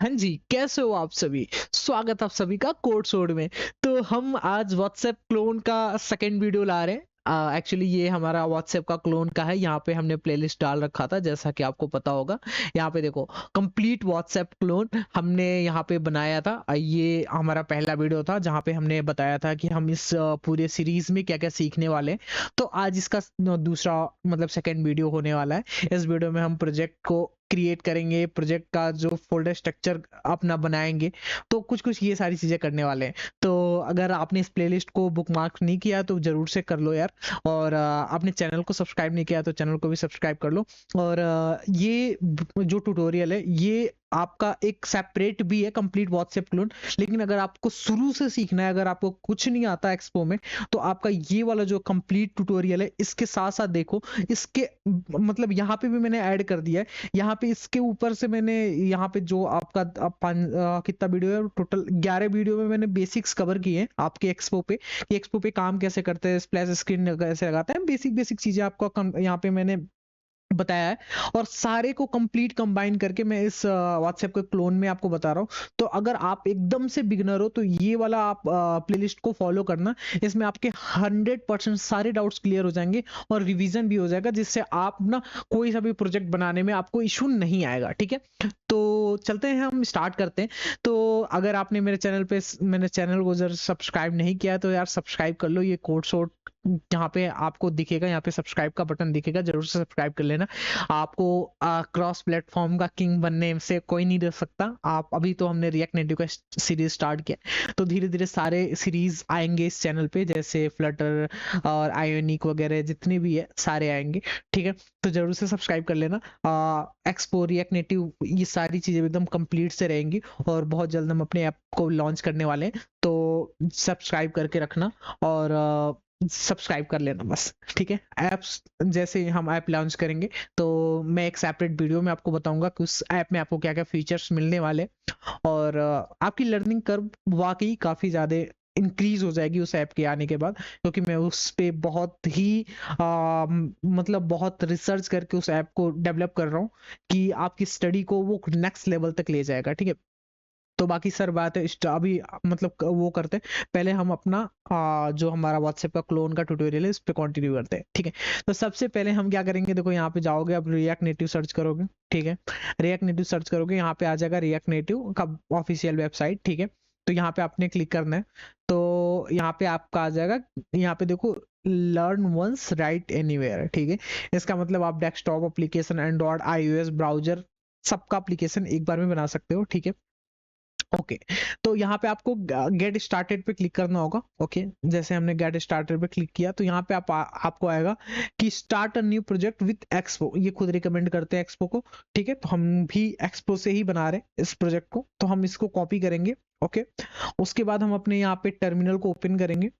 हाँ जी, कैसे हो आप सभी? स्वागत आप सभी का कोड सोड में। तो हम आज व्हाट्सएप क्लोन का सेकंड वीडियो ला रहे हैं। एक्चुअली ये हमारा व्हाट्सएप का क्लोन का है। यहाँ पे हमने प्लेलिस्ट डाल रखा था जैसा कि आपको पता होगा। यहाँ पे देखो कंप्लीट व्हाट्सएप क्लोन हमने यहाँ पे बनाया था। ये हमारा पहला वीडियो था जहाँ पे हमने बताया था कि हम इस पूरे सीरीज में क्या-क्या सीखने वाले हैं। तो आज इसका दूसरा मतलब सेकंड वीडियो होने वाला है। इस वीडियो में हम प्रोजेक्ट को क्रिएट करेंगे, प्रोजेक्ट का जो फोल्डर स्ट्रक्चर अपना बनाएंगे, तो कुछ कुछ ये सारी चीजें करने वाले हैं। तो अगर आपने इस प्लेलिस्ट को बुकमार्क नहीं किया तो जरूर से कर लो यार। और आपने चैनल को सब्सक्राइब नहीं किया तो चैनल को भी सब्सक्राइब कर लो। और ये जो ट्यूटोरियल है ये आपका एक सेपरेट भी है कंप्लीट व्हाट्सएप क्लोन। लेकिन अगर आपको शुरू से सीखना है, अगर आपको कुछ नहीं आता एक्सपो में, तो आपका ये वाला जो कंप्लीट ट्यूटोरियल है इसके साथ साथ देखो। इसके मतलब यहाँ पे भी मैंने ऐड कर दिया है। यहाँ पे इसके ऊपर से मैंने यहाँ पे जो आपका कितना वीडियो है, टोटल 11 वीडियो में मैंने बेसिक्स कवर किए हैं आपके एक्सपो पे कि एक्सपो पे काम कैसे करते हैं, स्प्लैश स्क्रीन कैसे लगाते हैं, बेसिक बेसिक चीजें आपको यहाँ पे मैंने बताया है। और सारे को कंप्लीट कंबाइन करके मैं इस व्हाट्सएप के क्लोन में आपको बता रहा हूँ। तो अगर आप एकदम से बिगनर हो तो ये वाला आप प्लेलिस्ट को फॉलो करना। इसमें आपके 100% सारे डाउट्स क्लियर हो जाएंगे और रिवीजन भी हो जाएगा, जिससे आप ना कोई सा भी प्रोजेक्ट बनाने में आपको इशू नहीं आएगा। ठीक है, तो चलते हैं, हम स्टार्ट करते हैं। तो अगर आपने मेरे चैनल को जर सब्सक्राइब नहीं किया तो यार सब्सक्राइब कर लो। ये कोड शोड यहाँ पे आपको दिखेगा, यहाँ पे सब्सक्राइब का बटन दिखेगा, जरूर से सब्सक्राइब कर लेना। आपको क्रॉस प्लेटफॉर्म का किंग बनने से कोई नहीं रोक सकता। आप अभी तो हमने रिएक्ट नेटिव का सीरीज स्टार्ट किया, तो धीरे धीरे सारे सीरीज आएंगे इस चैनल पे, जैसे फ्लटर और आयोनिक वगैरह जितने भी है सारे आएंगे। ठीक है, तो जरूर से सब्सक्राइब कर लेना। एक्सपो, रिएक्ट नेटिव, ये सारी चीजें एकदम कंप्लीट से रहेंगी और बहुत जल्द हम अपने ऐप को लॉन्च करने वाले हैं। तो सब्सक्राइब करके रखना और सब्सक्राइब कर लेना बस। ठीक है, ऐप्स जैसे ही हम ऐप लॉन्च करेंगे तो मैं एक सेपरेट वीडियो में आपको बताऊंगा कि उस ऐप में आपको क्या क्या फीचर्स मिलने वाले हैं। और आपकी लर्निंग कर्व वाकई काफी ज्यादा इंक्रीज हो जाएगी उस ऐप के आने के बाद, क्योंकि मैं उस पे बहुत ही मतलब बहुत रिसर्च करके उस ऐप को डेवलप कर रहा हूँ कि आपकी स्टडी को वो नेक्स्ट लेवल तक ले जाएगा। ठीक है, तो बाकी सर बात है अभी मतलब वो करते हैं। पहले हम अपना जो हमारा व्हाट्सएप का क्लोन का ट्यूटोरियल है इस पे कंटिन्यू करते हैं। ठीक है, तो सबसे पहले हम क्या करेंगे, देखो यहाँ पे जाओगे, अब रिएक्ट नेटिव सर्च करोगे। ठीक है, रिएक्ट नेटिव सर्च करोगे, यहाँ पे आ जाएगा रिएक्ट नेटिव का ऑफिशियल वेबसाइट। ठीक है, तो यहाँ पे आपने क्लिक करना है। तो यहाँ पे आपका आ जाएगा, यहाँ पे देखो लर्न वंस राइट एनीवेयर। ठीक है, इसका मतलब आप desktop application, Android, iOS browser, सबका एप्लीकेशन एक बार में बना सकते हो। ठीक है, ओके, तो यहाँ पे आपको गेट स्टार्टेड पे क्लिक करना होगा। ओके, जैसे हमने गेट स्टार्टेड पे क्लिक किया तो यहाँ पे आपको आएगा कि start a new project with expo. ये खुद रिकमेंड करते हैं एक्सपो को। ठीक है, तो हम भी एक्सपो से ही बना रहे हैं इस प्रोजेक्ट को, तो हम इसको कॉपी करेंगे। ओके, उसके बाद हम अपने यहाँ पे टर्मिनल को ओपन करेंगे।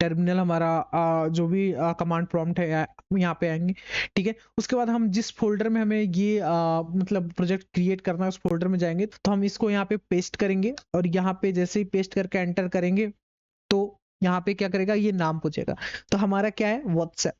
टर्मिनल हमारा जो भी कमांड प्रॉम्प्ट है यहाँ पे आएंगे। ठीक है, उसके बाद हम जिस फोल्डर में हमें ये मतलब प्रोजेक्ट क्रिएट करना है उस फोल्डर में जाएंगे, तो हम इसको यहाँ पे पेस्ट करेंगे। और यहाँ पे जैसे ही पेस्ट करके एंटर करेंगे तो यहाँ पे क्या करेगा, ये नाम पूछेगा। तो हमारा क्या है, व्हाट्सएप।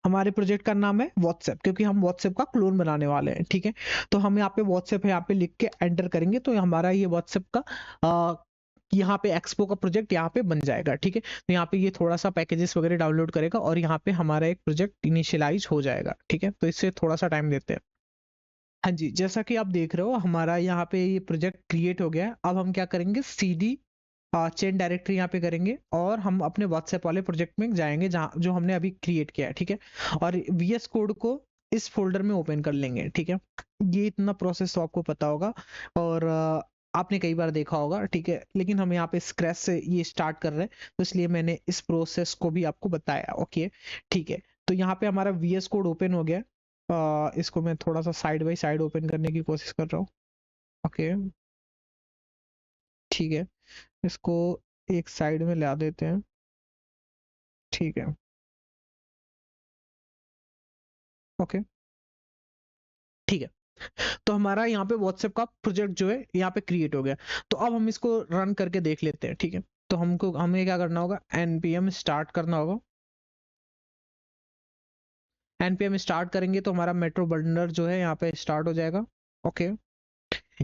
हमारे प्रोजेक्ट का नाम है व्हाट्सएप, क्योंकि हम व्हाट्सएप का क्लोन बनाने वाले हैं। ठीक है, तो हम यहाँ पे व्हाट्सएप यहाँ पे लिख के एंटर करेंगे तो हमारा ये व्हाट्सएप का यहाँ पे एक्सपो का प्रोजेक्ट यहाँ पे बन जाएगा। ठीक है, तो यहाँ पे ये थोड़ा सा पैकेजेस वगैरह डाउनलोड करेगा और यहाँ पे हमारा एक प्रोजेक्ट इनिशियलाइज हो जाएगा। ठीक है, तो इससे थोड़ा सा टाइम देते हैं। हाँ जी, जैसा कि आप देख रहे हो हमारा यहाँ पे ये प्रोजेक्ट क्रिएट हो गया है। अब हम क्या करेंगे, सीडी चेन डायरेक्टरी यहाँ पे करेंगे और हम अपने व्हाट्सएप वाले प्रोजेक्ट में जाएंगे जहाँ जो हमने अभी क्रिएट किया है। ठीक है, और वीएस कोड को इस फोल्डर में ओपन कर लेंगे। ठीक है, ये इतना प्रोसेस तो आपको पता होगा और आपने कई बार देखा होगा। ठीक है, लेकिन हम यहाँ पे स्क्रैच से ये स्टार्ट कर रहे हैं, तो इसलिए मैंने इस प्रोसेस को भी आपको बताया। ओके, ठीक है, तो यहाँ पे हमारा वीएस कोड ओपन हो गया। इसको मैं थोड़ा सा साइड बाई साइड ओपन करने की कोशिश कर रहा हूँ। ओके, ठीक है, इसको एक साइड में ला देते हैं। ठीक है, ओके, ठीक है, तो हमारा यहाँ पे व्हाट्सएप का प्रोजेक्ट जो है यहाँ पे क्रिएट हो गया। तो अब हम इसको रन करके देख लेते हैं। ठीक है, तो हमें क्या करना होगा, npm स्टार्ट करना होगा। एनपीएम स्टार्ट करेंगे तो हमारा मेट्रो बंडलर जो है यहाँ पे स्टार्ट हो जाएगा। ओके,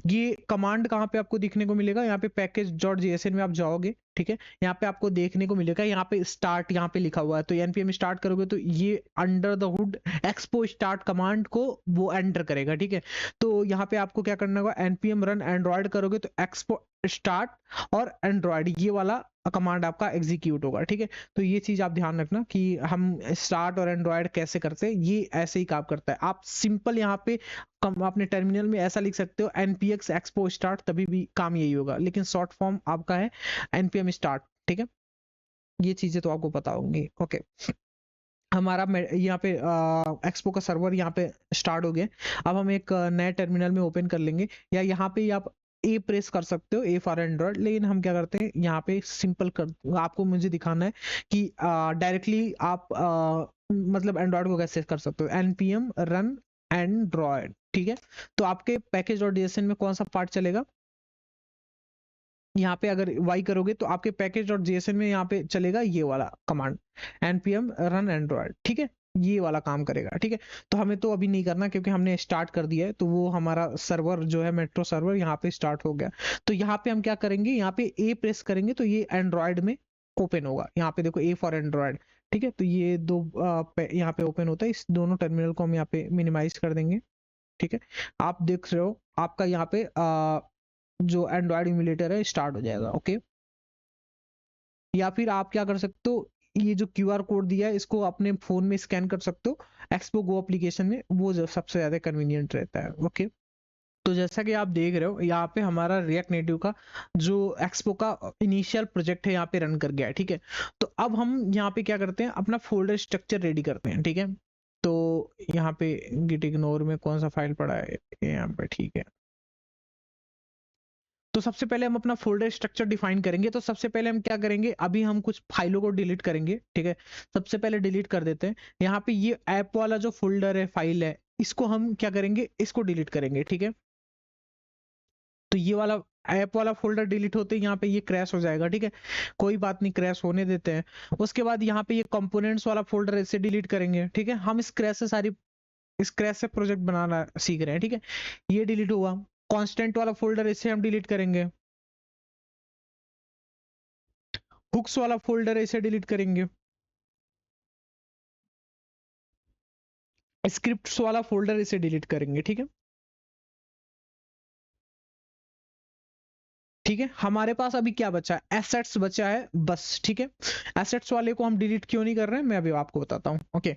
ये कमांड कहाँ पे आपको दिखने को मिलेगा, यहाँ पे पैकेज डॉट जेएसएन में आप जाओगे, ठीक है, यहाँ पे आपको देखने को मिलेगा, यहाँ पे स्टार्ट यहाँ पे लिखा हुआ है, तो एनपीएम स्टार्ट करोगे तो ये under the hood expo start command को वो एंटर करेगा, ठीक है। तो यहाँ पे आपको क्या करना होगा, एनपीएम रन एंड्रॉयड करोगे तो एक्सपो स्टार्ट और एंड्रॉयड ये वाला कमांड आपका एग्जीक्यूट होगा, ठीक है। तो ये चीज आप ध्यान रखना कि हम स्टार्ट और एंड्रॉयड कैसे करते हैं, ये ऐसे ही काम करता है। आप सिंपल यहाँ पे अपने टर्मिनल में ऐसा लिख सकते हो npx expo start, तभी भी काम यही होगा, लेकिन शॉर्ट फॉर्म आपका है npm start, ठीक है। ये चीजें तो आपको पता होंगी। ओके, हमारा यहाँ पे एक्सपो का सर्वर यहाँ पे स्टार्ट हो गया। अब हम एक नए टर्मिनल में ओपन कर लेंगे, या यहाँ पे आप ए प्रेस कर सकते हो, ए फॉर एंड्रॉइड, लेकिन हम क्या करते हैं यहाँ पे सिंपल कर, आपको मुझे दिखाना है कि डायरेक्टली आप मतलब एंड्रॉइड को कैसे कर सकते हो, npm रन एंड्रॉइड, ठीक है। तो आपके पैकेज और डीएसएन में कौन सा पार्ट चलेगा, यहाँ पे अगर वाई करोगे तो आपके पैकेज डॉट जेएसएन में यहाँ पे चलेगा ये वाला कमांड npm रन एंड्रॉइड, ठीक है, ये वाला काम करेगा, ठीक है। तो हमें तो अभी नहीं करना क्योंकि हमने स्टार्ट कर दिया है, तो वो हमारा सर्वर जो है मेट्रो सर्वर यहाँ पे स्टार्ट हो गया। तो यहाँ पे हम क्या करेंगे, यहाँ पे ए प्रेस करेंगे तो ये एंड्रॉइड में ओपन होगा, यहाँ पे देखो ए फॉर एंड्रॉइड, ठीक है। तो ये दो यहाँ पे ओपन होता है, इस दोनों टर्मिनल को हम यहाँ पे मिनिमाइज कर देंगे, ठीक है। आप देख रहे हो आपका यहाँ पे जो एंड्रॉइड इम्यूलेटर है स्टार्ट हो जाएगा। ओके, या फिर आप क्या कर सकते हो, ये जो क्यूआर कोड दिया है इसको अपने फोन में स्कैन कर सकते हो एक्सपो गो एप्लीकेशन में, वो सबसे ज्यादा कन्वीनियंट रहता है। ओके, तो जैसा कि आप देख रहे हो यहाँ पे हमारा रिएक्ट नेटिव का जो एक्सपो का इनिशियल प्रोजेक्ट है यहाँ पे रन कर गया है, ठीक है। तो अब हम यहाँ पे क्या करते हैं, अपना फोल्डर स्ट्रक्चर रेडी करते हैं, ठीक है। तो यहाँ पे गिट इग्नोर में कौन सा फाइल पड़ा है यहाँ पे, ठीक है। तो सबसे पहले हम अपना फोल्डर स्ट्रक्चर डिफाइन करेंगे। तो सबसे पहले हम क्या करेंगे, अभी हम कुछ फाइलों को डिलीट करेंगे, ठीक है। सबसे पहले डिलीट कर देते हैं, यहाँ पे ये ऐप वाला जो फोल्डर है, फाइल है, इसको हम क्या करेंगे, इसको डिलीट करेंगे, ठीक है। तो ये वाला ऐप वाला फोल्डर डिलीट होते ही यहाँ पे ये क्रैश हो जाएगा, ठीक है। कोई बात नहीं, क्रैश होने देते हैं। उसके बाद यहाँ पे ये कंपोनेंट्स वाला फोल्डर इसे डिलीट करेंगे, ठीक है। हम स्क्रैच से प्रोजेक्ट बनाना सीख रहे हैं, ठीक है। ये डिलीट हुआ। कांस्टेंट वाला फोल्डर इसे हम डिलीट करेंगे। हुक्स वाला फोल्डर है इसे डिलीट करेंगे। स्क्रिप्ट्स वाला फोल्डर इसे डिलीट करेंगे, ठीक है। ठीक है, हमारे पास अभी क्या बचा है, एसेट्स बचा है बस, ठीक है। एसेट्स वाले को हम डिलीट क्यों नहीं कर रहे हैं, मैं अभी आपको बताता हूं। ओके,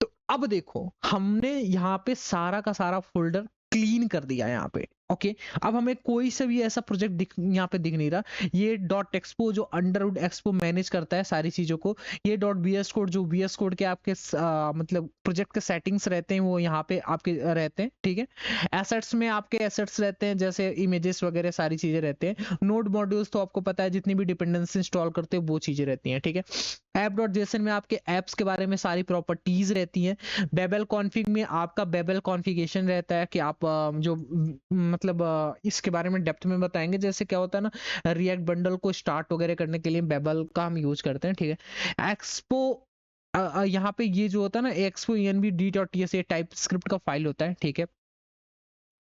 तो अब देखो हमने यहाँ पे सारा का सारा फोल्डर क्लीन कर दिया है यहाँ पे। ओके, अब हमें कोई से भी ऐसा प्रोजेक्ट यहाँ पे दिख नहीं रहा। ये डॉट एक्सपो जो अंडरवुड एक्सपो मैनेज करता है सारी चीजों को, ये डॉट बीएस कोड जो बीएस कोड के आपके मतलब प्रोजेक्ट के सेटिंग्स रहते हैं वो यहाँ पे आपके रहते हैं, ठीक है। एसेट्स में आपके एसेट्स रहते हैं जैसे इमेजेस वगैरह सारी चीजें रहते हैं। नोड मॉड्यूल्स तो आपको पता है जितनी भी डिपेंडेंसी इंस्टॉल करते हो वो चीजें रहती हैं, ठीक है। ऐप डॉट जेसन में आपके एप्स के बारे में सारी प्रॉपर्टीज रहती हैं। बेबल कॉन्फ़िग में आपका बेबल कॉन्फ़िगरेशन रहता है कि आप जो मतलब इसके बारे में डेप्थ में बताएंगे, जैसे क्या होता है ना, रिएक्ट बंडल को स्टार्ट वगैरह करने के लिए बेबल का हम यूज करते हैं, ठीक है। एक्सपो यहाँ पे ये जो होता है ना, एक्सपो env d.ts ये टाइप स्क्रिप्ट का फाइल होता है, ठीक है।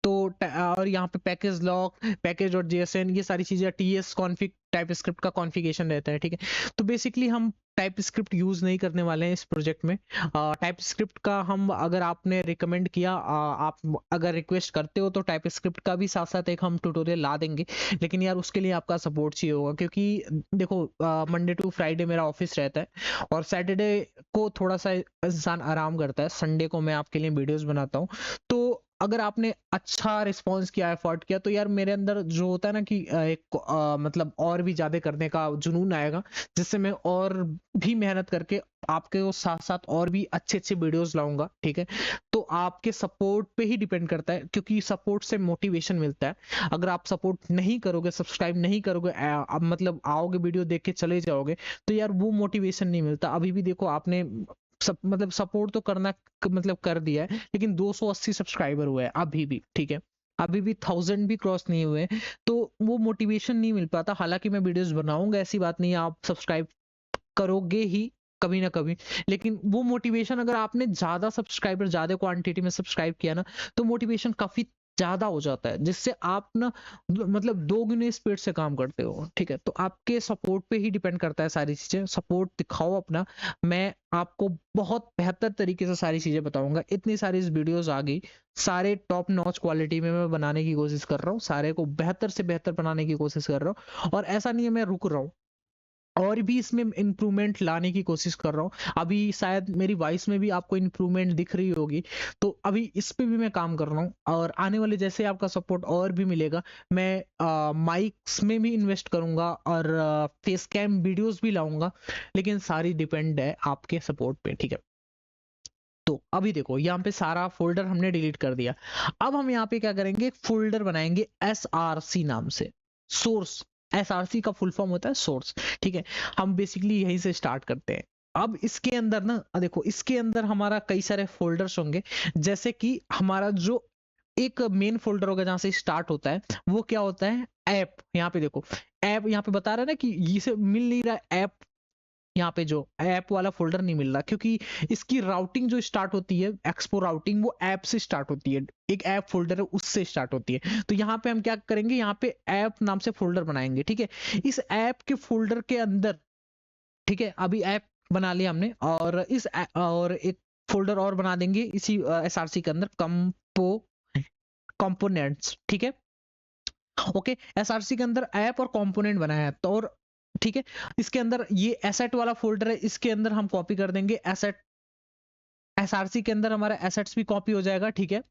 तो और यहाँ पे package lock, package dot JSON, ये सारी चीजें टीएस कॉन्फ़िग टाइप स्क्रिप्ट का कॉन्फ़िगरेशन रहता है, ठीक है। तो बेसिकली हम टाइप स्क्रिप्ट यूज नहीं करने वाले हैं इस प्रोजेक्ट में। टाइप स्क्रिप्ट का हम अगर आपने रिकमेंड किया, आप अगर रिक्वेस्ट करते हो तो टाइप स्क्रिप्ट का भी साथ साथ एक हम ट्यूटोरियल ला देंगे, लेकिन यार उसके लिए आपका सपोर्ट चाहिए होगा, क्योंकि देखो मंडे टू फ्राइडे मेरा ऑफिस रहता है और सैटरडे को थोड़ा सा इंसान आराम करता है, संडे को मैं आपके लिए वीडियोस बनाता हूँ। तो अगर आपने अच्छा रिस्पॉन्स किया, एफर्ट किया, तो यार मेरे अंदर जो होता है ना कि एक मतलब और भी ज्यादा करने का जुनून आएगा, जिससे मैं और भी मेहनत करके आपके साथ साथ और भी अच्छे अच्छे वीडियोस लाऊंगा, ठीक है। तो आपके सपोर्ट पे ही डिपेंड करता है, क्योंकि सपोर्ट से मोटिवेशन मिलता है। अगर आप सपोर्ट नहीं करोगे, सब्सक्राइब नहीं करोगे, अब मतलब आओगे वीडियो देख के चले जाओगे, तो यार वो मोटिवेशन नहीं मिलता। अभी भी देखो आपने मतलब सपोर्ट तो करना मतलब कर दिया है, लेकिन 280 सब्सक्राइबर हुए हैं अभी भी, ठीक है। अभी भी 1000 भी क्रॉस नहीं हुए, तो वो मोटिवेशन नहीं मिल पाता। हालांकि मैं वीडियोस बनाऊंगा, ऐसी बात नहीं है, आप सब्सक्राइब करोगे ही, कभी ना कभी। लेकिन वो मोटिवेशन अगर आपने ज्यादा सब्सक्राइबर, ज्यादा क्वांटिटी में सब्सक्राइब किया ना, तो मोटिवेशन काफी ज्यादा हो जाता है, जिससे आप ना मतलब 2 गुने स्पीड से काम करते हो। ठीक है, तो आपके सपोर्ट पे ही डिपेंड करता है सारी चीजें। सपोर्ट दिखाओ अपना, मैं आपको बहुत बेहतर तरीके से सारी चीजें बताऊंगा। इतनी सारी वीडियोस आ गई, सारे टॉप नॉच क्वालिटी में मैं बनाने की कोशिश कर रहा हूँ, सारे को बेहतर से बेहतर बनाने की कोशिश कर रहा हूँ। और ऐसा नहीं है मैं रुक रहा हूँ, और भी इसमें इंप्रूवमेंट लाने की कोशिश कर रहा हूँ। अभी शायद मेरी वॉइस में भी आपको इंप्रूवमेंट दिख रही होगी, तो अभी इस पे भी मैं काम कर रहा हूँ। और आने वाले जैसे आपका सपोर्ट और भी मिलेगा, मैं माइक्स में भी इन्वेस्ट करूंगा और फेस कैम वीडियोस भी लाऊंगा। लेकिन सारी डिपेंड है आपके सपोर्ट पे। ठीक है, तो अभी देखो यहाँ पे सारा फोल्डर हमने डिलीट कर दिया। अब हम यहाँ पे क्या करेंगे, एक फोल्डर बनाएंगे SRC नाम से, सोर्स। SRC का फुल फॉर्म होता है सोर्स। ठीक है, हम बेसिकली यहीं से स्टार्ट करते हैं। अब इसके अंदर ना देखो, इसके अंदर हमारा कई सारे फोल्डर्स होंगे। जैसे कि हमारा जो एक मेन फोल्डर होगा जहां से स्टार्ट होता है, वो क्या होता है, ऐप। यहाँ पे देखो, ऐप यहाँ पे बता रहा है ना कि इसे मिल नहीं रहा ऐप। यहाँ पे जो ऐप वाला फोल्डर नहीं मिल रहा, क्योंकि इसकी राउटिंग जो स्टार्ट होती है, एक्सपो राउटिंग, वो ऐप से स्टार्ट होती है। एक ऐप फोल्डर है, उससे स्टार्ट होती है। तो यहाँ पे हम क्या करेंगे, यहाँ पे ऐप नाम से फोल्डर बनाएंगे। ठीक है, इस ऐप के फोल्डर के अंदर, ठीक है, अभी ऐप बना लिया हमने, और और एक फोल्डर और बना देंगे इसी SRC के अंदर, कंपोनेंट्स। ठीक है, ओके, SRC के अंदर ऐप और कंपोनेंट बनाया है, तो और ठीक है, इसके अंदर ये एसेट वाला फोल्डर है, इसके अंदर हम कॉपी कर देंगे एसेट। SRC के अंदर हमारा एसेट्स भी कॉपी हो जाएगा। ठीक है,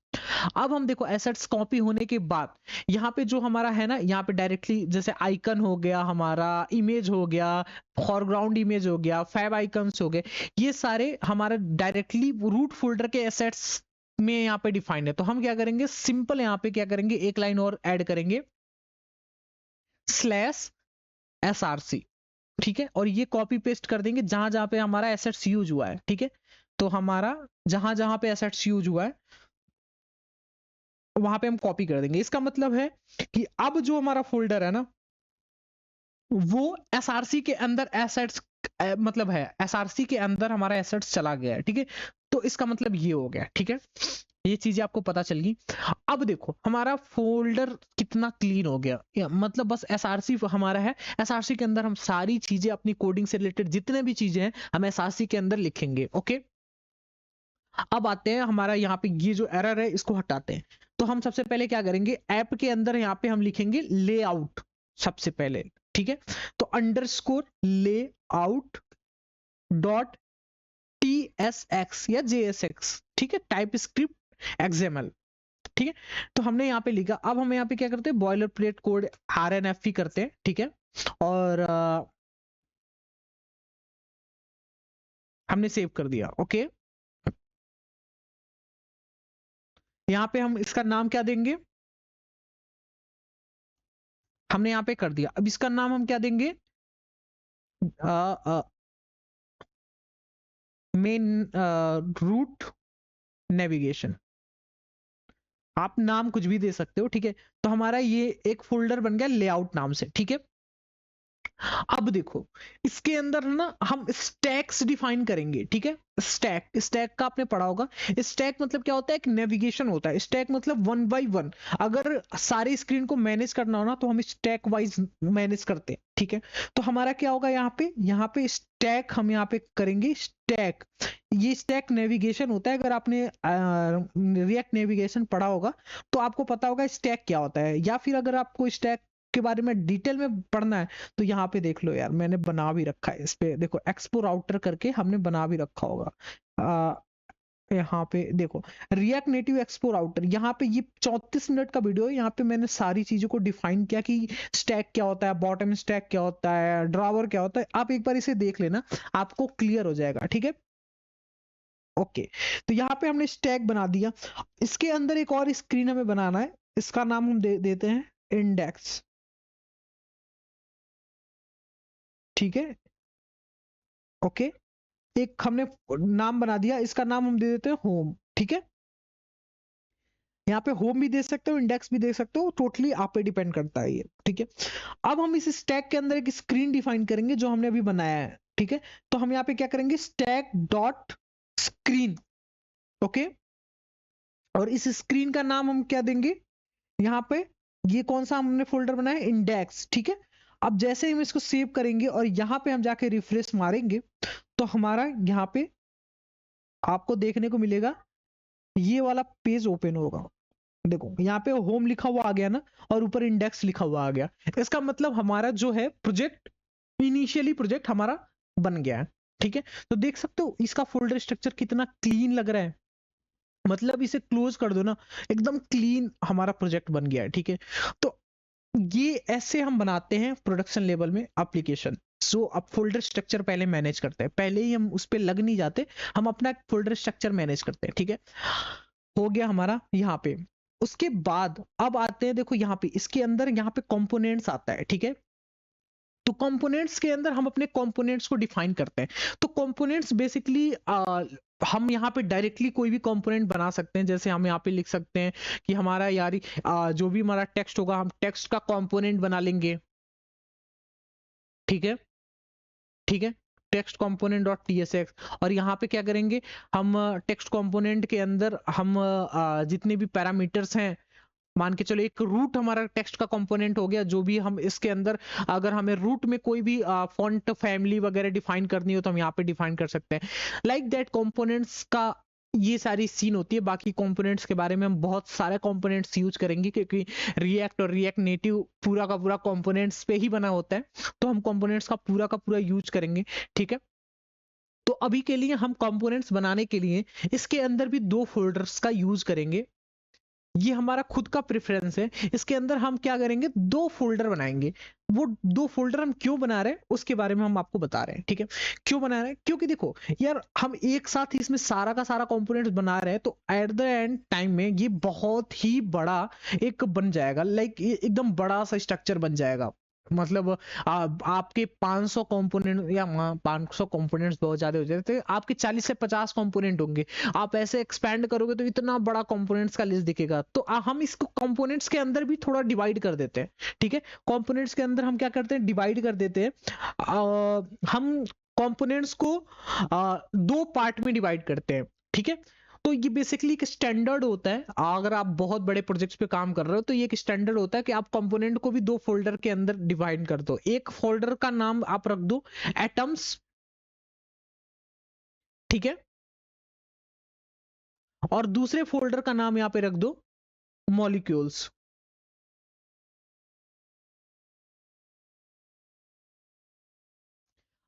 अब हम देखो एसेट्स कॉपी होने के बाद यहाँ पे जो हमारा है ना, यहाँ पे डायरेक्टली जैसे आइकन हो गया, हमारा इमेज हो गया, फॉरग्राउंड इमेज हो गया, फैब आइकन्स हो गए, ये सारे हमारा डायरेक्टली रूट फोल्डर के एसेट्स में यहाँ पे डिफाइंड है। तो हम क्या करेंगे, सिंपल यहाँ पे क्या करेंगे, एक लाइन और ऐड करेंगे, /SRC। ठीक है, और ये कॉपी पेस्ट कर देंगे जहां जहां पे हमारा एसेट्स यूज हुआ है। ठीक है, तो हमारा जहां जहां पे एसेट्स यूज हुआ है वहां पे हम कॉपी कर देंगे। इसका मतलब है कि अब जो हमारा फोल्डर है ना, वो SRC के अंदर एसेट्स, मतलब है SRC के अंदर हमारा एसेट्स चला गया है। ठीक है, तो इसका मतलब ये हो गया। ठीक है, ये चीजें आपको पता चल गई। अब देखो हमारा फोल्डर कितना क्लीन हो गया, मतलब बस SRC हमारा है, SRC के अंदर हम सारी चीजें अपनी कोडिंग से रिलेटेड जितने भी चीजें हैं हम SRC के अंदर लिखेंगे। ओके, अब आते हैं हमारा यहाँ पे ये जो एरर है इसको हटाते हैं। तो हम सबसे पहले क्या करेंगे, ऐप के अंदर यहाँ पे हम लिखेंगे लेआउट सबसे पहले। ठीक है, तो अंडरस्कोर लेआउट डॉट TSX या JSX। ठीक है, टाइप स्क्रिप्ट XML। ठीक है, तो हमने यहाँ पे लिखा। अब हम यहाँ पे क्या करते हैं, बॉयलर प्लेट कोड RNFP करते हैं। ठीक है, और हमने सेव कर दिया। ओके, यहाँ पे हम इसका नाम क्या देंगे, हमने यहाँ पे कर दिया। अब इसका नाम हम क्या देंगे, मेन रूट नेविगेशन। आप नाम कुछ भी दे सकते हो। ठीक है, तो हमारा ये एक फोल्डर बन गया लेआउट नाम से। ठीक है, अब देखो इसके अंदर ना हम स्टैक्स डिफाइन करेंगे। ठीक है, स्टैक, स्टैक का आपने पढ़ा होगा। स्टैक मतलब क्या होता है, एक नेविगेशन होता है। स्टैक मतलब 1 by 1, अगर सारी स्क्रीन को मैनेज करना हो ना, तो हम स्टैक वाइज मैनेज करते हैं। ठीक है, तो हमारा क्या होगा, यहाँ पे स्टैक हम यहाँ पे करेंगे स्टैक। ये स्टैक नेविगेशन होता है। अगर आपने रिएक्ट नेविगेशन पढ़ा होगा तो आपको पता होगा स्टैक क्या होता है, या फिर अगर आपको स्टैक के बारे में डिटेल में पढ़ना है तो यहाँ पे देख लो यार, मैंने बना भी रखा है। इस पे देखो, एक्सपो राउटर करके हमने बना भी रखा होगा। यहाँ पे देखो, रिएक्ट नेटिव एक्सपो राउटर, यहाँ पे ये 34 मिनट का वीडियो है। यहाँ पे मैंने सारी चीजों को डिफाइन किया कि स्टैक क्या होता है, बॉटम स्टैक क्या होता है, ड्रॉवर क्या होता है। आप एक बार इसे देख लेना, आपको क्लियर हो जाएगा। ठीक है, ओके, तो यहाँ पे हमने स्टैक बना दिया। इसके अंदर एक और स्क्रीन हमें बनाना है, इसका नाम हम देते हैं इंडेक्स। ठीक है, ओके, एक हमने नाम बना दिया, इसका नाम हम दे देते हैं होम। ठीक है, यहाँ पे होम भी दे सकते हो, इंडेक्स भी दे सकते हो, टोटली आप पे डिपेंड करता है ये। ठीक है, अब हम इस स्टैक के अंदर एक स्क्रीन डिफाइन करेंगे जो हमने अभी बनाया है। ठीक है। तो हम यहाँ पे क्या करेंगे, स्टैक डॉट स्क्रीन, ओके। और इस स्क्रीन का नाम हम क्या देंगे, यहाँ पे ये कौन सा हमने फोल्डर बनाया, इंडेक्स, ठीक है। अब जैसे ही हम इसको सेव करेंगे और यहाँ पे हम जाके रिफ्रेश मारेंगे तो हमारा यहाँ पे आपको देखने को मिलेगा ये वाला पेज ओपन होगा। देखो यहाँ पे होम लिखा हुआ आ गया ना, और ऊपर इंडेक्स लिखा हुआ आ गया। इसका मतलब हमारा जो है प्रोजेक्ट, इनिशियली प्रोजेक्ट हमारा बन गया है, ठीक है। तो देख सकते हो इसका फोल्डर स्ट्रक्चर कितना क्लीन लग रहा है, मतलब इसे क्लोज कर दो ना, एकदम क्लीन हमारा प्रोजेक्ट बन गया है, ठीक है। तो ये ऐसे हम बनाते हैं प्रोडक्शन लेवल में एप्लीकेशन। सो अब फोल्डर स्ट्रक्चर पहले मैनेज करते हैं, पहले ही हम उस पर लग नहीं जाते, हम अपना फोल्डर स्ट्रक्चर मैनेज करते हैं, ठीक है। हो गया हमारा यहाँ पे। उसके बाद अब आते हैं, देखो यहाँ पे इसके अंदर यहाँ पे कंपोनेंट्स आता है, ठीक है। तो कंपोनेंट्स के अंदर हम अपने कंपोनेंट्स को डिफाइन करते हैं। तो कंपोनेंट्स बेसिकली हम यहाँ पे डायरेक्टली कोई भी कंपोनेंट बना सकते हैं। जैसे हम यहाँ पे लिख सकते हैं कि हमारा यार जो भी हमारा टेक्स्ट होगा, हम टेक्स्ट का कंपोनेंट बना लेंगे, ठीक है, ठीक है। टेक्स्ट कंपोनेंट डॉट टीएसएक्स, और यहाँ पे क्या करेंगे, हम टेक्स्ट कंपोनेंट के अंदर हम जितने भी पैरामीटर्स हैं, मान के चलो एक रूट हमारा टेक्स्ट का कंपोनेंट हो गया, जो भी हम इसके अंदर अगर हमें रूट में कोई भी फॉन्ट फैमिली वगैरह डिफाइन करनी हो तो हम यहाँ पे डिफाइन कर सकते हैं। लाइक दैट कंपोनेंट्स का ये सारी सीन होती है। बाकी कंपोनेंट्स के बारे में हम बहुत सारे कंपोनेंट्स यूज करेंगे, क्योंकि रिएक्ट और रिएक्ट नेटिव पूरा का पूरा कंपोनेंट्स पे ही बना होता है, तो हम कंपोनेंट्स का पूरा यूज करेंगे, ठीक है। तो अभी के लिए हम कंपोनेंट्स बनाने के लिए इसके अंदर भी दो फोल्डर्स का यूज करेंगे। ये हमारा खुद का प्रेफरेंस है। इसके अंदर हम क्या करेंगे, दो फोल्डर बनाएंगे। वो दो फोल्डर हम क्यों बना रहे हैं उसके बारे में हम आपको बता रहे हैं, ठीक है। क्यों बना रहे हैं, क्योंकि देखो यार हम एक साथ ही इसमें सारा का सारा कंपोनेंट्स बना रहे हैं, तो एट द एंड टाइम में ये बहुत ही बड़ा एक बन जाएगा, लाइक एकदम बड़ा सा स्ट्रक्चर बन जाएगा। मतलब आपके 500 कंपोनेंट या 500 कंपोनेंट्स बहुत ज्यादा हो जाते हैं, आपके 40 से 50 कंपोनेंट होंगे। आप ऐसे एक्सपैंड करोगे तो इतना बड़ा कंपोनेंट्स का लिस्ट दिखेगा। तो हम इसको कंपोनेंट्स के अंदर भी थोड़ा डिवाइड कर देते हैं, ठीक है। कंपोनेंट्स के अंदर हम क्या करते हैं, डिवाइड कर देते हैं। हम कंपोनेंट्स को दो पार्ट में डिवाइड करते हैं, ठीक है। तो ये बेसिकली एक स्टैंडर्ड होता है, अगर आप बहुत बड़े प्रोजेक्ट्स पे काम कर रहे हो तो ये एक स्टैंडर्ड होता है कि आप कंपोनेंट को भी दो फोल्डर के अंदर डिवाइड कर दो। एक फोल्डर का नाम आप रख दो एटम्स, ठीक है, और दूसरे फोल्डर का नाम यहां पे रख दो मॉलिक्यूल्स।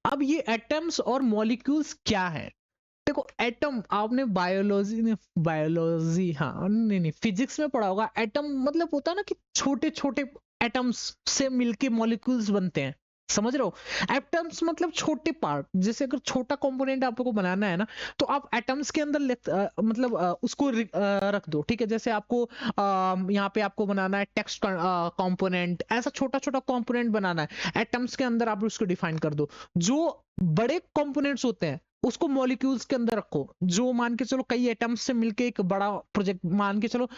अब ये एटम्स और मॉलिक्यूल्स क्या है, देखो एटम आपने बायोलॉजी हाँ नहीं नहीं फिजिक्स में पढ़ा होगा। एटम मतलब होता है ना कि छोटे छोटे एटम्स से मिलके मॉलिक्यूल्स बनते हैं, समझ रहे हो। एटम्स मतलब छोटे पार्ट, जैसे अगर छोटा कंपोनेंट आपको बनाना है ना, तो आप एटम्स के अंदर मतलब उसको रख दो, ठीक है। जैसे आपको यहाँ पे आपको बनाना है टेक्स्ट कंपोनेंट, ऐसा छोटा छोटा कंपोनेंट बनाना है, एटम्स के अंदर आप उसको डिफाइन कर दो। जो बड़े कंपोनेंट्स होते हैं उसको मॉलिक्यूल्स के अंदर रखो। जो मान के चलो कई एटम्स से मिलके एक बड़ा प्रोजेक्ट, मान के चलो